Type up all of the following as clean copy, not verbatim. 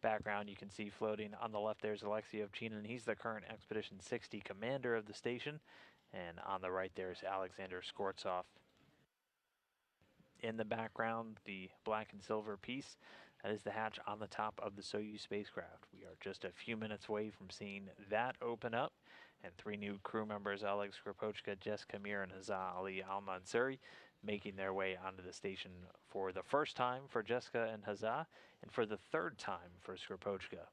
background, you can see floating on the left there's Alexei Ovchinin. He's the current Expedition 60 commander of the station. And on the right there's Alexander Skvortsov. In the background, the black and silver piece, that is the hatch on the top of the Soyuz spacecraft. We are just a few minutes away from seeing that open up, and 3 new crew members, Oleg Skropochka, Jessica Mir, and Hazza Ali Al-Mansuri, making their way onto the station for the first time for Jessica and Hazza, and for the 3rd time for Skropochka.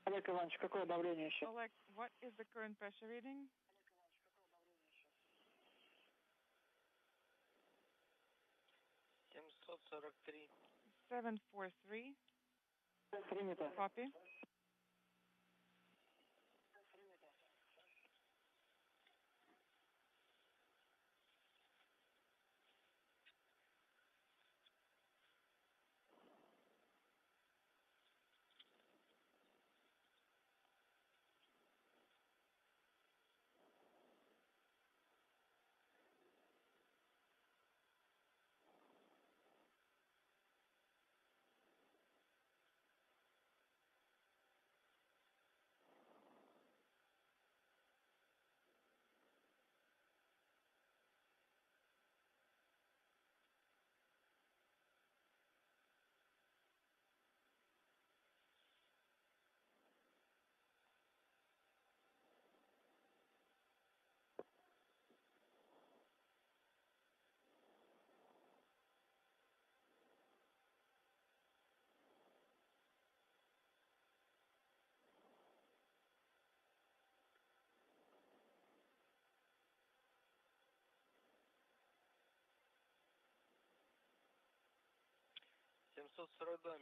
Олег Иванович, какое давление сейчас? Oleg, what is the current pressure reading? 743. 743. Принято. Copy.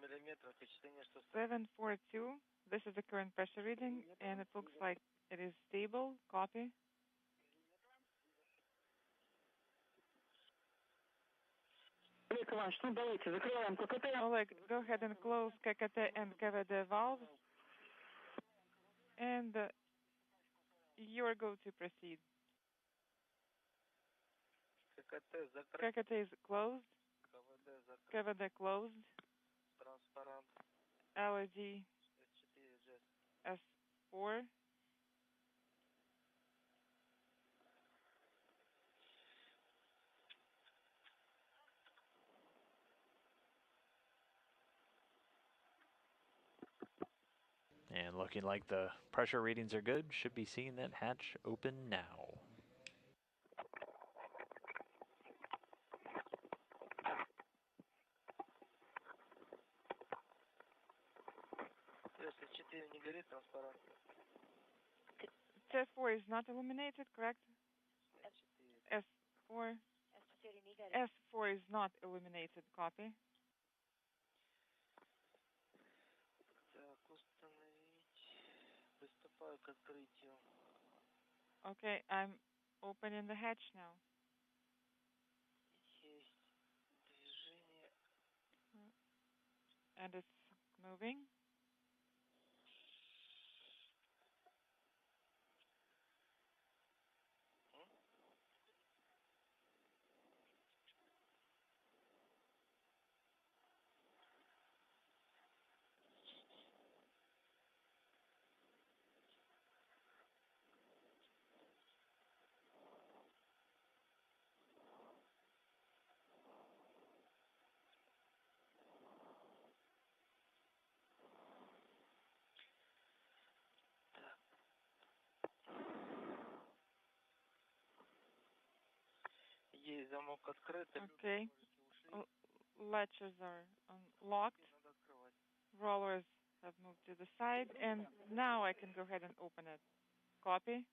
Миллиметров и 742. This is the current pressure reading, and it looks like it is stable. Copy. Олег Иванович, ну давайте, закрываем ККТ. Oleg, go ahead and close KKT and KVD valves, and you are go to proceed. ККТ закрыт. KKT is closed. КВД закрыт. KVD closed. Транспарант. LED S4 S4. And looking like the pressure readings are good, should be seeing that hatch open now. S4 не горит, транспарант. S4 is not illuminated, correct? S4. S4 is not illuminated, copy. Так, установить. Приступаю к открытию. Okay, I'm opening the hatch now. Есть движение. And it's moving. Есть замок открыт. Okay. Latches are unlocked. Надо открывать. Rollers have moved to the side, and now I can go ahead and open it. Copy.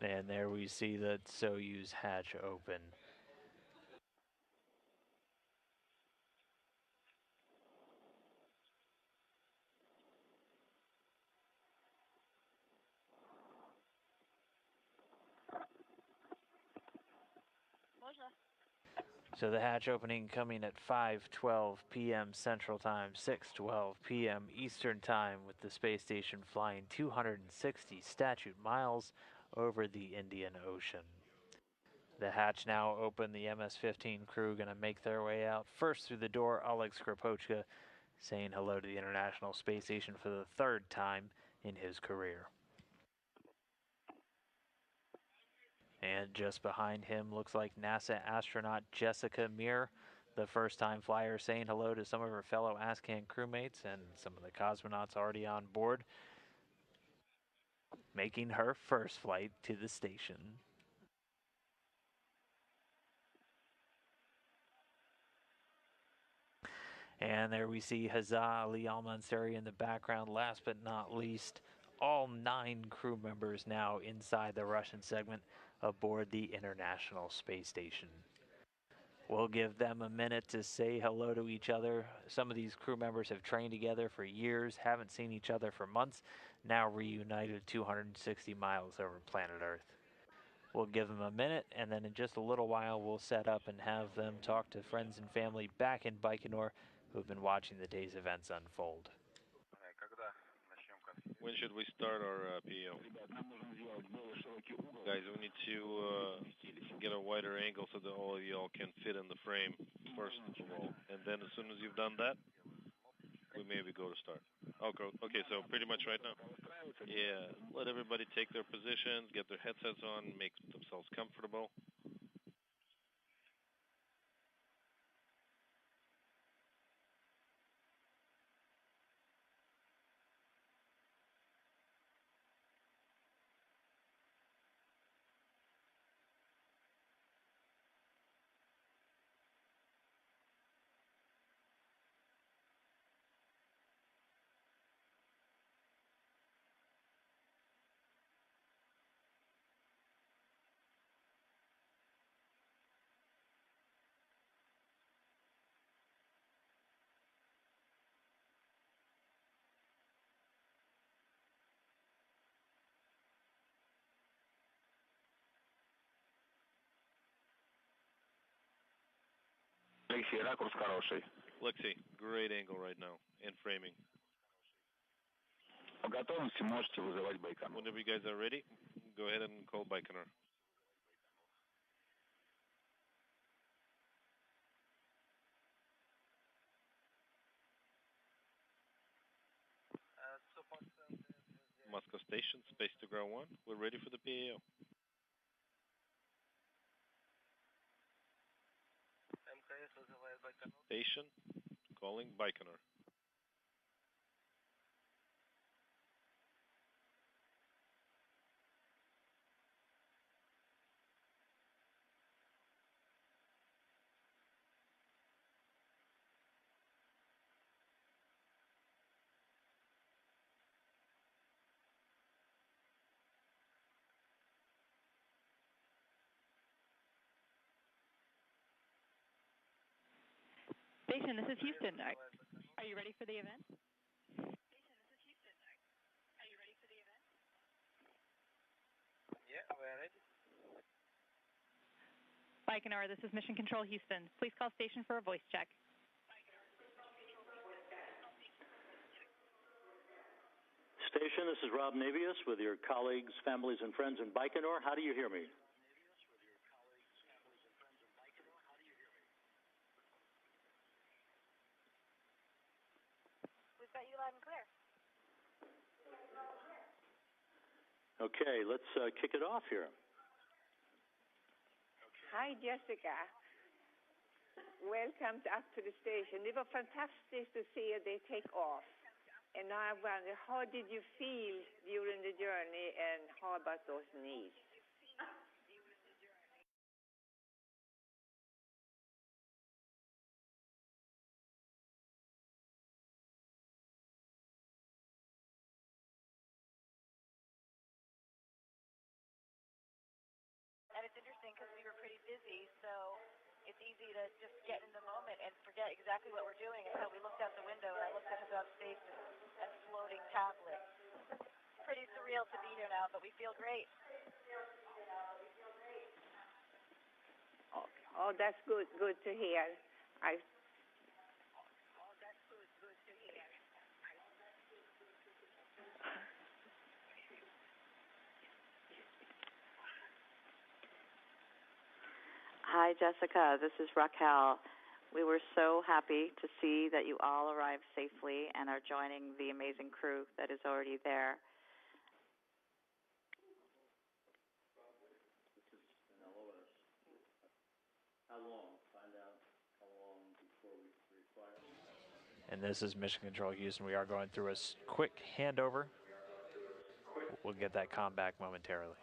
And there we see the Soyuz hatch open. So the hatch opening coming at 5:12 p.m. Central Time, 6:12 p.m. Eastern Time, with the space station flying 260 statute miles over the Indian Ocean. The hatch now open. The MS-15 crew going to make their way out. First through the door, Oleg Skropochka saying hello to the International Space Station for the third time in his career. And just behind him looks like NASA astronaut Jessica Meir, the first-time flyer, saying hello to some of her fellow Ascan crewmates and some of the cosmonauts already on board, making her first flight to the station. And there we see Huzzah Ali Al-Mansuri in the background. Last but not least, all 9 crew members now inside the Russian segment aboard the International Space Station. We'll give them a minute to say hello to each other. Some of these crew members have trained together for years, haven't seen each other for months, now reunited 260 miles over planet Earth. We'll give them a minute, and then in just a little while we'll set up and have them talk to friends and family back in Baikonur who have been watching the day's events unfold. When should we start our PO? Guys, we need to get a wider angle so that all of y'all can fit in the frame, first of all. And then as soon as you've done that, we maybe go to start. Okay, so pretty much right now. Yeah, let everybody take their positions, get their headsets on, make themselves comfortable. Алексей, ракурс хороший. Lexi, great angle right now, in framing. По готовности можете вызывать Байконур. Whenever you guys are ready, go ahead and call Baikonur. Moscow station, space to ground 1. We're ready for the PAO. МКС вызывает Байконур. Station, calling Baikonur. Station, this is Houston. Are you ready for the event? Yeah, we're ready. Baikonur, this is Mission Control Houston. Please call station for a voice check. Station, this is Rob Navius with your colleagues, families, and friends in Baikonur. How do you hear me? We've got you loud and clear. Okay, let's kick it off here. Hi, Jessica. Welcome up to the station. It was fantastic to see they take off. And I wonder, how did you feel during the journey, and how about those knees? And it's interesting because we were pretty busy, so it's easy to just get in the moment and forget exactly what we're doing until we looked out the window and I looked at Fadal Station and floating tablets. Pretty surreal to be here now, but we feel great. Oh, that's good to hear. Hi, Jessica. This is Raquel. We were so happy to see that you all arrived safely and are joining the amazing crew that is already there. How long? Find out how long before we require. And this is Mission Control Houston. We are going through a quick handover. We'll get that comm back momentarily.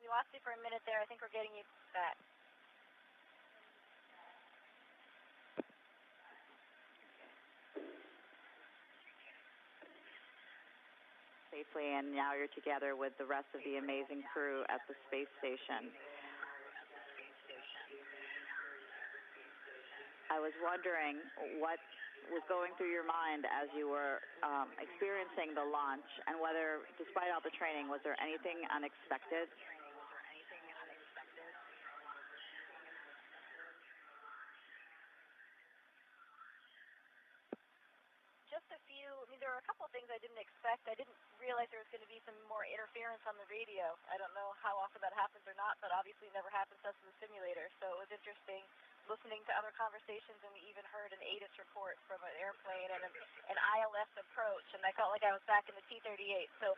We lost you for a minute there. I think we're getting you back. Safely, and now you're together with the rest of the amazing crew at the space station. I was wondering what was going through your mind as you were experiencing the launch, and whether, despite all the training, was there anything unexpected? Just a few. I mean, there were a couple of things I didn't expect. I didn't realize there was going to be some more interference on the radio. I don't know how often that happens or not, but obviously it never happens to us in the simulator. So it was interesting listening to other conversations, and we even heard an ATIS report from an airplane and an ILS approach, and I felt like I was back in the T-38. So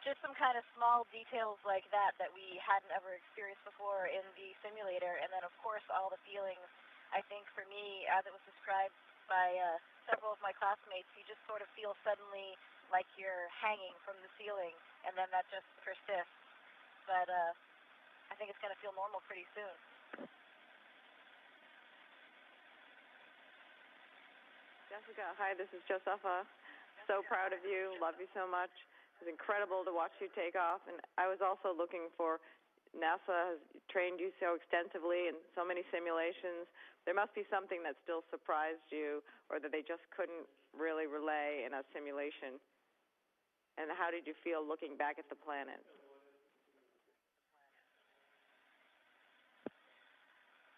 just some kind of small details like that we hadn't ever experienced before in the simulator. And then, of course, all the feelings. I think for me, as it was described by several of my classmates, you just sort of feel suddenly like you're hanging from the ceiling, and then that just persists. But I think it's going to feel normal pretty soon. Jessica, hi, this is Josefa. So proud of you. Love you so much. It was incredible to watch you take off. And I was also looking for, NASA has trained you so extensively in so many simulations. There must be something that still surprised you, or that they just couldn't really relay in a simulation. And how did you feel looking back at the planet?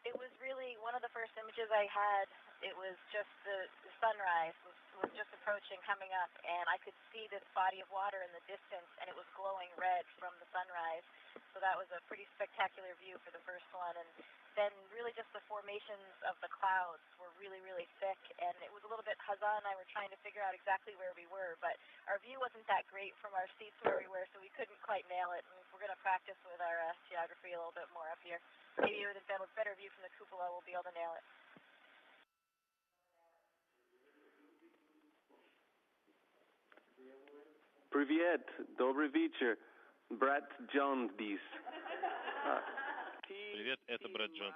It was really one of the first images I had. It was just the sunrise was just approaching, coming up, and I could see this body of water in the distance, and it was glowing red from the sunrise. So that was a pretty spectacular view for the first one. And then really just the formations of the clouds were really, really thick. And it was a little bit, Hazan and I were trying to figure out exactly where we were. But our view wasn't that great from our seats where we were, so we couldn't quite nail it. And we're going to practice with our geography a little bit more up here. Maybe with a better view from the cupola, we'll be able to nail it. Привет, добрый вечер, брат Джон здесь. Привет, это брат Джон.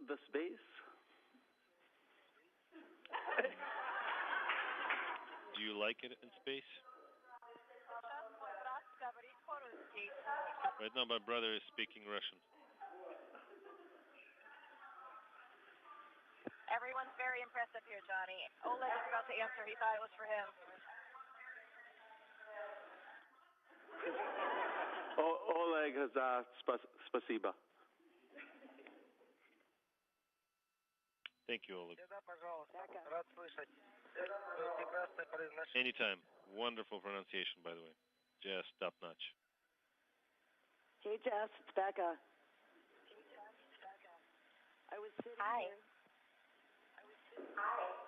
The space? Do you like it in space? Right now my brother is speaking Russian. Everyone's very impressed up here, Johnny. Oleg is about to answer. He thought it was for him. Oleg has asked спасибо. Thank you, Oleg. Anytime. Wonderful pronunciation, by the way. Just top notch. Hey, Jess, it's Becca. I was sitting here.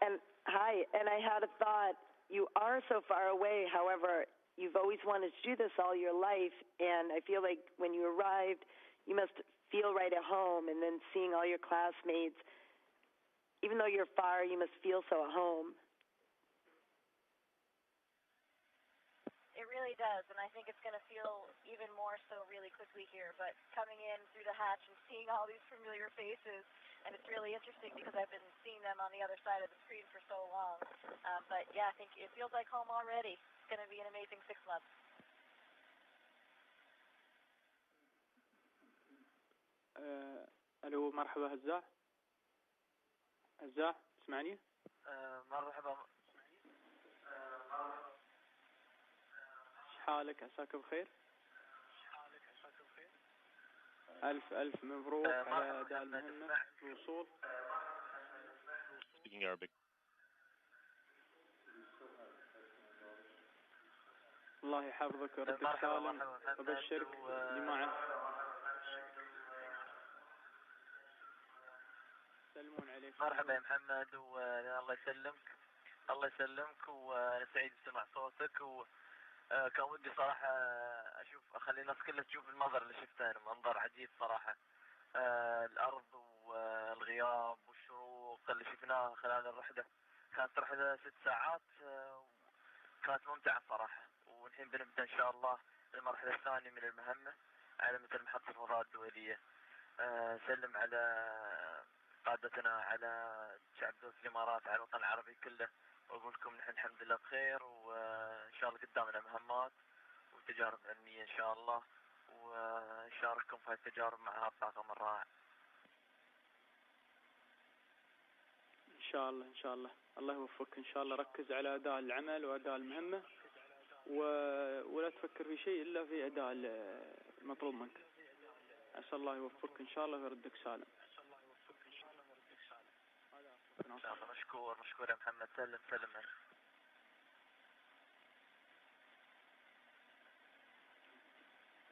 And I had a thought. You are so far away, however, you've always wanted to do this all your life, and I feel like when you arrived, you must feel right at home, and then seeing all your classmates, even though you're far, you must feel so at home. It really does, and I think it's going to feel even more so really quickly here. But coming in through the hatch and seeing all these familiar faces, and it's really interesting because I've been seeing them on the other side of the screen for so long. But yeah, I think it feels like home already. It's going to be an amazing 6 months. الو مرحبا هزاع تسمعني؟ مرحبا. حالك عساك بخير؟ ألف مبروك على أداء المهمة الوصول. Speaking Arabic. الله يحفظك ويردك سالم وبشرك جماعة يسلمون عليك. مرحبا يا محمد والله يسلمك. الله يسلمك وانا سعيد بسمع صوتك كان ودي صراحة أخلي الناس كلها تشوف المنظر اللي شفته أنا. منظر عجيب صراحة. الأرض والغياب والشروق اللي شفناه خلال الرحلة. كانت رحلة 6 ساعات كانت ممتعة صراحة. والحين بنبدأ إن شاء الله المرحلة الثانية من المهمة على مثل محطة الفضاء الدولية. سلم على قادتنا، على شعب دولة الإمارات، على الوطن العربي كله، وأقول لكم نحن الحمد لله بخير، وإن شاء الله قدامنا مهمات وتجارب علمية إن شاء الله، ونشارككم في هذه التجارب مع هذا الطاقم الرائع. إن شاء الله الله يوفقك إن شاء الله. ركز على أداء العمل وأداء المهمة ولا تفكر في شيء إلا في أداء المطلوب منك. أسأل الله يوفقك إن شاء الله ويردك سالم. إن شاء الله. مشكور يا محمد. سلم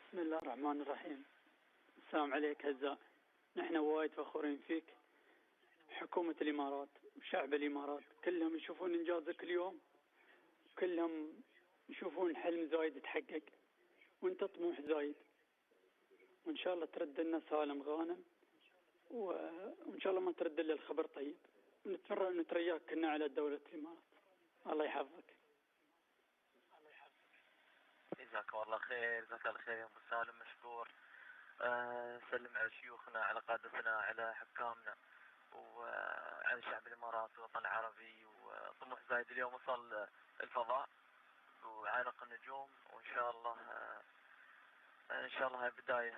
بسم الله الرحمن الرحيم. السلام عليك هزاع. نحن وايد فخورين فيك. حكومة الإمارات وشعب الإمارات كلهم يشوفون إنجازك اليوم، كلهم يشوفون حلم زايد يتحقق، وانت طموح زايد، وإن شاء الله ترد لنا سالم غانم، وإن شاء الله ما ترد لنا الخبر طيب. نترياك كنا على دولة الإمارات. الله يحفظك. جزاك الله خير. جزاك الله خير يا أبو سالم. مشكور. سلم على شيوخنا، على قادتنا، على حكامنا، وعلى شعب الإمارات والوطن العربي. وطموح زايد اليوم وصل الفضاء وعانق النجوم، وإن شاء الله هاي بداية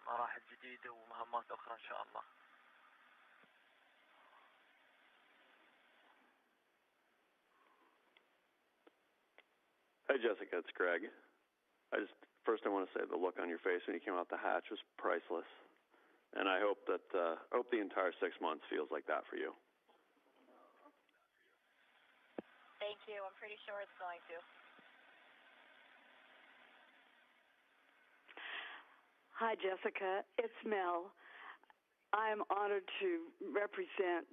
مراحل جديدة ومهمات أخرى إن شاء الله. Hi, Jessica. It's Greg. First I want to say the look on your face when you came out the hatch was priceless, and I hope the entire 6 months feels like that for you. Thank you. I'm pretty sure it's going to. Hi, Jessica. It's Mel. I'm honored to represent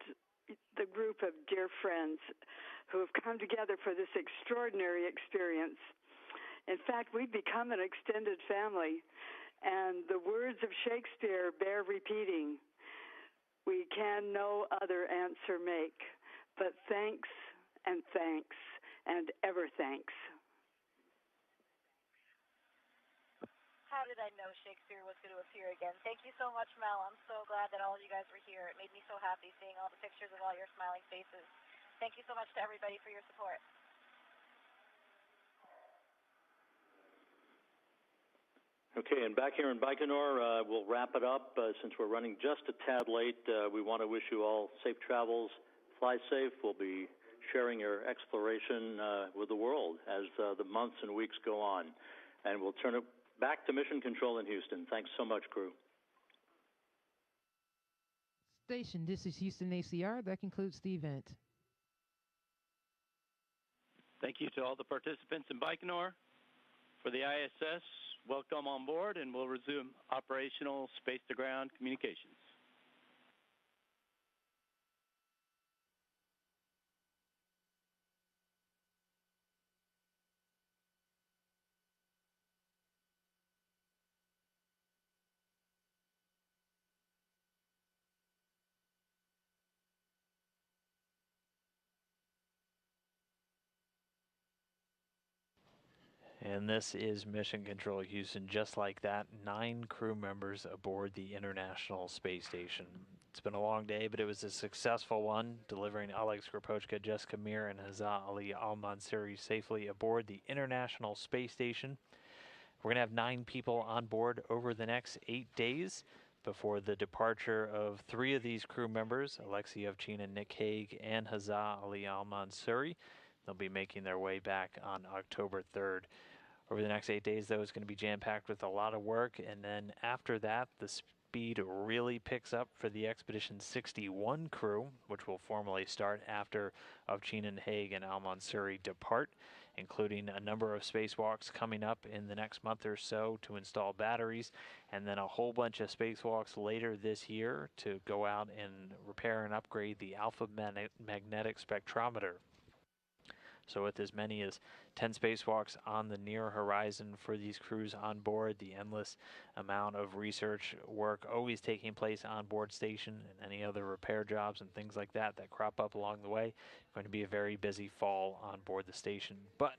the group of dear friends who have come together for this extraordinary experience. In fact, we've become an extended family, and the words of Shakespeare bear repeating. We can no other answer make, but thanks and thanks and ever thanks. How did I know Shakespeare was going to appear again? Thank you so much, Mel. I'm so glad that all of you guys were here. It made me so happy seeing all the pictures of all your smiling faces. Thank you so much to everybody for your support. Okay, and back here in Baikonur, we'll wrap it up. Since we're running just a tad late, we want to wish you all safe travels. Fly safe. We'll be sharing your exploration with the world as the months and weeks go on. And we'll turn it back to Mission Control in Houston. Thanks so much, crew. Station, this is Houston ACR. That concludes the event. Thank you to all the participants in Baikonur. For the ISS, welcome on board, and we'll resume operational space-to-ground communications. And this is Mission Control Houston. Just like that, 9 crew members aboard the International Space Station. It's been a long day, but it was a successful one, delivering Alex Grapochka, Jessica Mir, and Hazza Ali Al-Mansuri safely aboard the International Space Station. We're going to have 9 people on board over the next 8 days before the departure of 3 of these crew members, Alexei Ovchinin, Nick Hague, and Hazza Ali Al-Mansuri. They'll be making their way back on October 3rd. Over the next 8 days, though, it's going to be jam-packed with a lot of work, and then after that, the speed really picks up for the Expedition 61 crew, which will formally start after Ovchinin, Hague, and Al-Mansuri depart, including a number of spacewalks coming up in the next month or so to install batteries, and then a whole bunch of spacewalks later this year to go out and repair and upgrade the alpha magnetic spectrometer. So with as many as 10 spacewalks on the near horizon for these crews on board, the endless amount of research work always taking place on board station, and any other repair jobs and things like that that crop up along the way, going to be a very busy fall on board the station. But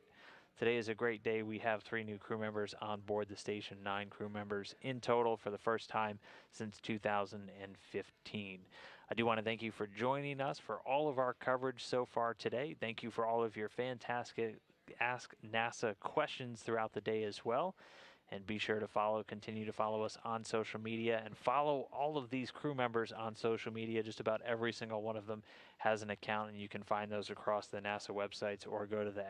today is a great day. We have 3 new crew members on board the station, 9 crew members in total for the first time since 2015. I do want to thank you for joining us for all of our coverage so far today. Thank you for all of your fantastic Ask NASA questions throughout the day as well. And be sure to continue to follow us on social media, and follow all of these crew members on social media. Just about every single one of them has an account, and you can find those across the NASA websites or go to the